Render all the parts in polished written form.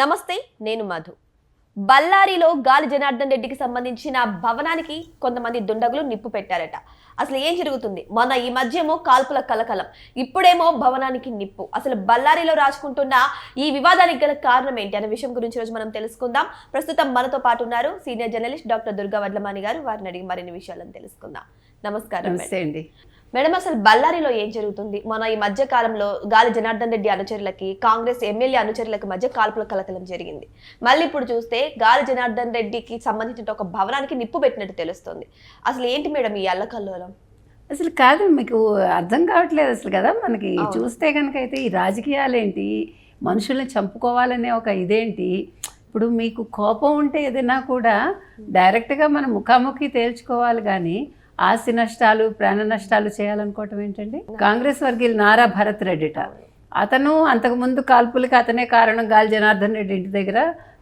నమస్తే, నేను మధు. బళ్ళారిలో గాలి జనార్దన్ రెడ్డికి సంబంధించిన భవనానికి కొంతమంది దుండగులు నిప్పు పెట్టారట. అసలు ఏం జరుగుతుంది? మన ఈ మధ్యేమో కాల్పుల కలకలం, ఇప్పుడేమో భవనానికి నిప్పు. అసలు బళ్ళారిలో రాసుకుంటున్న ఈ వివాదానికి గల కారణం ఏంటి అనే విషయం గురించి రోజు మనం తెలుసుకుందాం. ప్రస్తుతం మనతో పాటు ఉన్నారు senior journalist doctor Durga Vadlamani గారు. వారిని అడిగి మరిన్ని విషయాలను తెలుసుకుందాం. నమస్కారం మేడం. అసలు బళ్ళారిలో ఏం జరుగుతుంది? మన ఈ మధ్య కాలంలో గాలి జనార్దన్ రెడ్డి అనుచరులకి కాంగ్రెస్ ఎమ్మెల్యే అనుచరులకి మధ్య కాల్పుల కలకలం జరిగింది. మళ్ళీ ఇప్పుడు చూస్తే గాలి జనార్దన్ రెడ్డికి సంబంధించిన ఒక భవనానికి నిప్పు పెట్టినట్టు తెలుస్తుంది. అసలు ఏంటి మేడం ఈ అల్లకల్లోలం? అసలు కాదు, మీకు అర్థం కావట్లేదు అసలు కదా. మనకి చూస్తే కనుక అయితే ఈ రాజకీయాలు ఏంటి, మనుషుల్ని చంపుకోవాలనే ఒక ఇదేంటి. ఇప్పుడు మీకు కోపం ఉంటే ఏదైనా కూడా డైరెక్ట్గా మనం ముఖాముఖి తేల్చుకోవాలి, కానీ ఆస్తి నష్టాలు ప్రాణ నష్టాలు చేయాలనుకోవటం ఏంటండి? కాంగ్రెస్ వర్గీయులు నారా భరత్ రెడ్డిట, అతను అంతకుముందు కాల్పులకి అతనే కారణం. గాలి జనార్దన్ రెడ్డి ఇంటి దగ్గర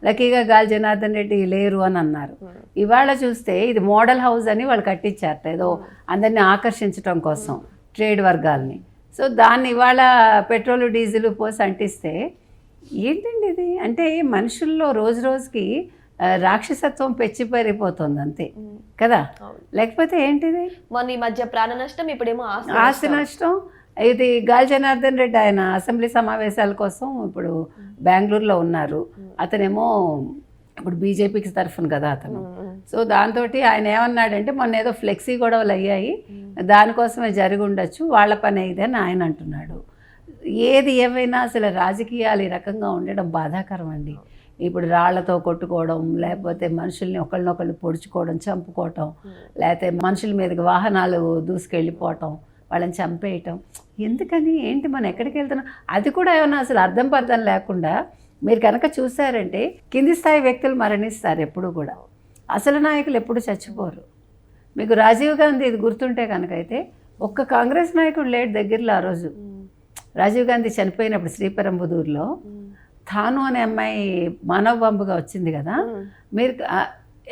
లక్కీగా గాలి జనార్దన్ రెడ్డి లేరు అని అన్నారు. ఇవాళ చూస్తే ఇది మోడల్ హౌస్ అని వాళ్ళు కట్టించారట, ఏదో అందరినీ ఆకర్షించడం కోసం ట్రేడ్ వర్గాల్ని. సో దాన్ని ఇవాళ పెట్రోలు డీజిల్ పోసి అంటిస్తే ఏంటండి ఇది? అంటే మనుషుల్లో రోజు రోజుకి రాక్షసత్వం పెరిగిపోతుంది అంతే కదా. లేకపోతే ఏంటిది? మొన్న ఈ మధ్య ప్రాణ నష్టం, ఇప్పుడేమో ఆస్తి నష్టం. ఇది గాలి జనార్దన్ రెడ్డి ఆయన అసెంబ్లీ సమావేశాల కోసం ఇప్పుడు బెంగళూరులో ఉన్నారు. అతనేమో ఇప్పుడు బీజేపీకి తరఫున కదా అతను. సో దాంతో ఆయన ఏమన్నాడంటే, మొన్న ఏదో ఫ్లెక్సీ గొడవలు అయ్యాయి, దానికోసమే జరిగి ఉండొచ్చు, వాళ్ళ పని ఇదని ఆయన అంటున్నాడు. ఏది ఏమైనా అసలు రాజకీయాలు ఈ రకంగా ఉండడం బాధాకరం అండి. ఇప్పుడు రాళ్లతో కొట్టుకోవడం, లేకపోతే మనుషుల్ని ఒకళ్ళనొకళ్ళు పొడుచుకోవడం, చంపుకోవటం, లేకపోతే మనుషుల మీదకి వాహనాలు దూసుకెళ్ళిపోవటం, వాళ్ళని చంపేయటం. ఎందుకని? ఏంటి? మనం ఎక్కడికి వెళ్తున్నాం? అది కూడా ఏమన్నా అసలు అర్థం పర్థం లేకుండా మీరు కనుక చూసారంటే కింది స్థాయి వ్యక్తులు మరణిస్తారు ఎప్పుడు కూడా. అసలు నాయకులు ఎప్పుడు చచ్చిపోరు. మీకు రాజీవ్ గాంధీ ఇది గుర్తుంటే కనుక అయితే ఒక్క కాంగ్రెస్ నాయకుడు లేడు దగ్గరలో. ఆ రోజు రాజీవ్ గాంధీ చనిపోయినప్పుడు శ్రీపెరంబుదూరులో థాను అనే అమ్మాయి మానవ బాంబుగా వచ్చింది కదా. మీరు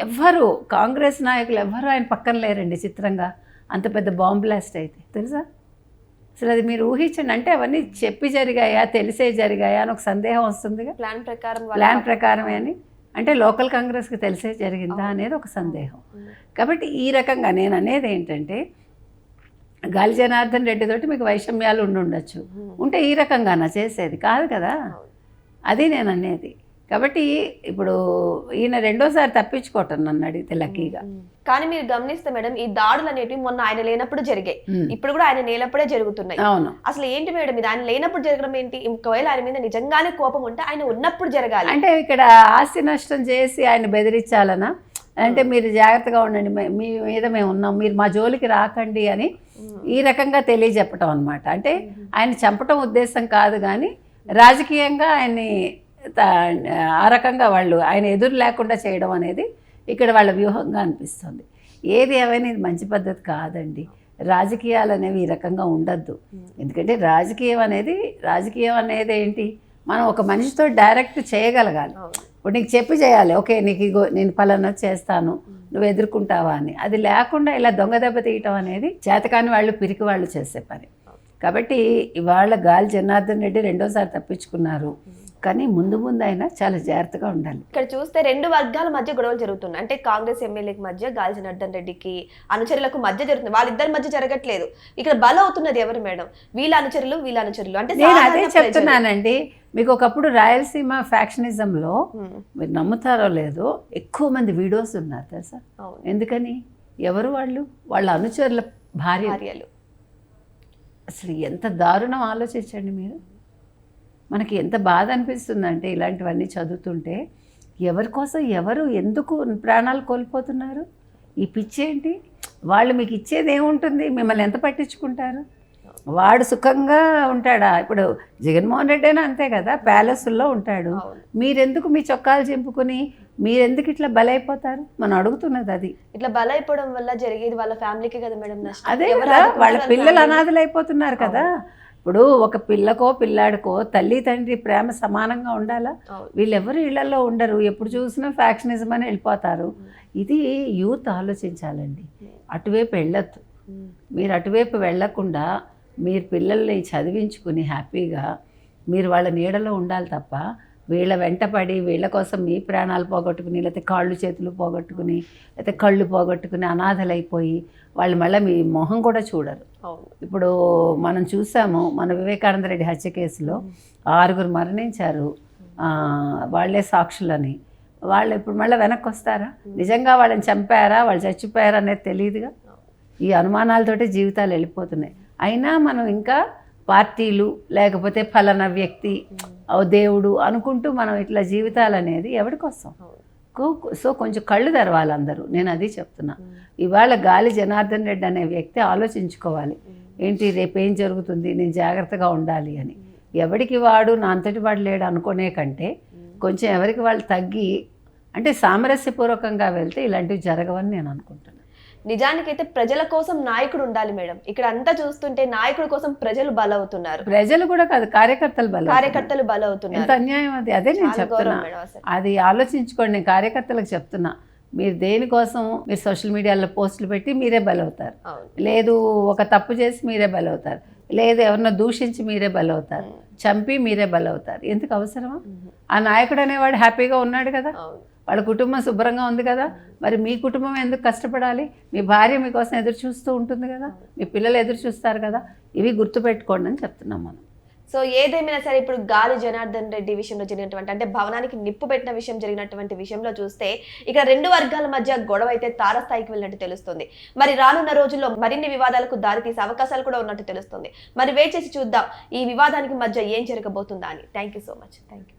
ఎవ్వరు కాంగ్రెస్ నాయకులు ఎవ్వరూ ఆయన పక్కన లేరండి. చిత్రంగా అంత పెద్ద బాంబ్ బ్లాస్ట్ అయితే తెలుసా? అసలు అది మీరు ఊహించండి. అంటే అవన్నీ చెప్పి జరిగాయా, తెలిసే జరిగాయా అని ఒక సందేహం వస్తుందిగా. ప్లాన్ ప్రకారమే అని అంటే లోకల్ కాంగ్రెస్కి తెలిసే జరిగిందా అనేది ఒక సందేహం. కాబట్టి ఈ రకంగా నేను అనేది ఏంటంటే, గాలి జనార్దన్ రెడ్డి తోటి మీకు వైషమ్యాలు ఉండొచ్చు, ఉంటే ఈ రకంగానా చేసేది కాదు కదా. అది నేను అనేది. కాబట్టి ఇప్పుడు ఈయన రెండోసారి తప్పించుకోవటం నన్ను అడిగితే లక్కీగా. కానీ మీరు గమనిస్తే మేడం, ఈ దాడులు అనేవి మొన్న ఆయన లేనప్పుడు జరిగాయి, ఇప్పుడు కూడా ఆయన లేనప్పుడే జరుగుతున్నాయి. అవును. అసలు ఏంటి మేడం ఇది? ఆయన లేనప్పుడు జరగడం ఏంటి? ఒకవేళ ఆయన మీద నిజంగానే కోపం ఉంటే ఆయన ఉన్నప్పుడు జరగాలి. అంటే ఇక్కడ ఆస్తి నష్టం చేసి ఆయన బెదిరించాలనా? అంటే మీరు జాగ్రత్తగా ఉండండి, మీ మీద మేము ఉన్నాం, మీరు మా జోలికి రాకండి అని ఈ రకంగా తెలియజెప్పటం అనమాట. అంటే ఆయన చంపటం ఉద్దేశం కాదు, కానీ రాజకీయంగా ఆయన్ని ఆ రకంగా వాళ్ళు ఆయన ఎదురు లేకుండా చేయడం అనేది ఇక్కడ వాళ్ళ వ్యూహంగా అనిపిస్తుంది. ఏది ఏమైనా ఇది మంచి పద్ధతి కాదండి. రాజకీయాలు అనేవి ఈ రకంగా ఉండద్దు. ఎందుకంటే రాజకీయం అనేది ఏంటి, మనం ఒక మనిషితో డైరెక్ట్ చేయగలగాలి. ఇప్పుడు నీకు చెప్పి చేయాలి, ఓకే నీకు ఇగో నేను పలానా చేస్తాను, నువ్వు ఎదుర్కొంటావా అని. అది లేకుండా ఇలా దొంగ దెబ్బ తీయటం అనేది చేతకాని వాళ్ళు, పిరికి వాళ్ళు చేసే పని. కాబట్టి ఇవాళ గాలి జనార్దన్ రెడ్డి రెండోసారి తప్పించుకున్నారు, కానీ ముందు అయినా చాలా జాగ్రత్తగా ఉండాలి. ఇక్కడ చూస్తే రెండు వర్గాల మధ్య గొడవలు జరుగుతున్నాయి. అంటే కాంగ్రెస్ ఎమ్మెల్యేకి మధ్య, గాలి జనార్దన్ రెడ్డికి అనుచరులకు మధ్య జరుగుతుంది. వాళ్ళిద్దరి మధ్య జరగట్లేదు. ఇక్కడ బలవుతున్నది ఎవరు మేడం? వీళ్ళ అనుచరులు అంటే నేను అదే చెప్తున్నానండి. మీకు ఒకప్పుడు రాయలసీమ ఫ్యాక్షనిజంలో మీరు నమ్ముతారో లేదో ఎక్కువ మంది వీడియోస్ ఉన్నారు తెలుసా. ఎందుకని? ఎవరు వాళ్ళు? వాళ్ళ అనుచరుల భార్యలు. అసలు ఎంత దారుణం ఆలోచించండి మీరు. మనకి ఎంత బాధ అనిపిస్తుందంటే ఇలాంటివన్నీ చదువుతుంటే, ఎవరి కోసం ఎవరు ఎందుకు ప్రాణాలు కోల్పోతున్నారు? ఈ పిచ్చేంటి? వాళ్ళు మీకు ఇచ్చేది ఏముంటుంది? మిమ్మల్ని ఎంత పట్టించుకుంటారు? వాడు సుఖంగా ఉంటాడా? ఇప్పుడు జగన్మోహన్ రెడ్డి అయినా అంతే కదా, ప్యాలెస్లో ఉంటాడు. మీరెందుకు మీ చొక్కాలు చింపుకుని మీరెందుకు ఇట్లా బలైపోతారు? మనం అడుగుతున్నది అది. ఇట్లా బలైపోవడం వల్ల జరిగేది వాళ్ళ ఫ్యామిలీకి కదా మేడం నష్టం. అదే కదా, వాళ్ళ పిల్లలు అనాథలు అయిపోతున్నారు కదా. ఇప్పుడు ఒక పిల్లకో పిల్లాడికో తల్లి తండ్రి ప్రేమ సమానంగా ఉండాలా? వీళ్ళెవరు ఇళ్లలో ఉండరు, ఎప్పుడు చూసినా ఫ్యాక్షనిజం అని వెళ్ళిపోతారు. ఇది యూత్ ఆలోచించాలండి. అటువైపు వెళ్ళొద్దు. మీరు అటువైపు వెళ్ళకుండా మీరు పిల్లల్ని చదివించుకుని హ్యాపీగా మీరు వాళ్ళ నీడలో ఉండాలి తప్ప వీళ్ళ వెంటపడి వీళ్ళ కోసం మీ ప్రాణాలు పోగొట్టుకుని, లేకపోతే కాళ్ళు చేతులు పోగొట్టుకుని, లేకపోతే కళ్ళు పోగొట్టుకుని అనాథలైపోయి వాళ్ళు మళ్ళీ మీ మొహం కూడా చూడరు. ఇప్పుడు మనం చూసాము మన వివేకానంద రెడ్డి హత్య కేసులో 6 మరణించారు, వాళ్ళే సాక్షులని. వాళ్ళు ఇప్పుడు మళ్ళీ వెనక్కి వస్తారా? నిజంగా వాళ్ళని చంపారా, వాళ్ళు చచ్చిపోయారా అనేది తెలియదుగా. ఈ అనుమానాలతోటి జీవితాలు వెళ్ళిపోతున్నాయి. అయినా మనం ఇంకా పార్టీలు లేకపోతే ఫలానా వ్యక్తి దేవుడు అనుకుంటూ మనం ఇట్లా జీవితాలు అనేది ఎవరి కోసం? సో కొంచెం కళ్ళు తెరవాలి అందరూ. నేను అది చెప్తున్నా. ఇవాళ గాలి జనార్దన్ రెడ్డి అనే వ్యక్తి ఆలోచించుకోవాలి, ఏంటి రేపు ఏం జరుగుతుంది, నేను జాగ్రత్తగా ఉండాలి అని. ఎవరికి వాడు నా అంతటి వాడు లేడు అనుకునే కంటే కొంచెం ఎవరికి వాళ్ళు తగ్గి అంటే సామరస్యపూర్వకంగా వెళ్తే ఇలాంటివి జరగవని నేను అనుకుంటున్నాను. నిజానికైతే ప్రజల కోసం నాయకుడు ఉండాలి మేడం. ఇక్కడ అంతా చూస్తుంటే నాయకుడి కోసం ప్రజలు బలవుతున్నారు. ప్రజలు కూడా కాదు, కార్యకర్తలు బలవుతున్నారు. ఎంత అన్యాయం అది. అదే నేను చెప్తున్నా, అది ఆలోచించుకోండి. నేను కార్యకర్తలకు చెప్తున్నా, మీరు దేనికోసం మీరు సోషల్ మీడియాలో పోస్టులు పెట్టి మీరే బలవుతారు, లేదు ఒక తప్పు చేసి మీరే బలవుతారు, లేదు ఎవరినో దూషించి మీరే బలవుతారు, చంపి మీరే బలవుతారు. ఎందుకు అవసరమా? ఆ నాయకుడు అనేవాడు హ్యాపీగా ఉన్నాడు కదా, వాళ్ళ కుటుంబం శుభ్రంగా ఉంది కదా, మరి మీ కుటుంబం ఎందుకు కష్టపడాలి? మీ భార్య మీకోసం ఎదురు చూస్తూ ఉంటుంది కదా, మీ పిల్లలు ఎదురు చూస్తారు కదా. ఇవి గుర్తుపెట్టుకోండి అని చెప్తున్నాం మనం. సో ఏదేమైనా సరే ఇప్పుడు గాలి జనార్దన్ రెడ్డి విషయంలో జరిగినటువంటి అంటే భవనానికి నిప్పు పెట్టిన విషయం జరిగినటువంటి విషయంలో చూస్తే ఇక్కడ 2 వర్గాల మధ్య గొడవ అయితే తారస్థాయికి వెళ్ళినట్టు తెలుస్తుంది. మరి రానున్న రోజుల్లో మరిన్ని వివాదాలకు దారితీసే అవకాశాలు కూడా ఉన్నట్టు తెలుస్తుంది. మరి వేచి చూద్దాం ఈ వివాదానికి మధ్య ఏం జరగబోతుందా అని. Thank you so much. Thank you.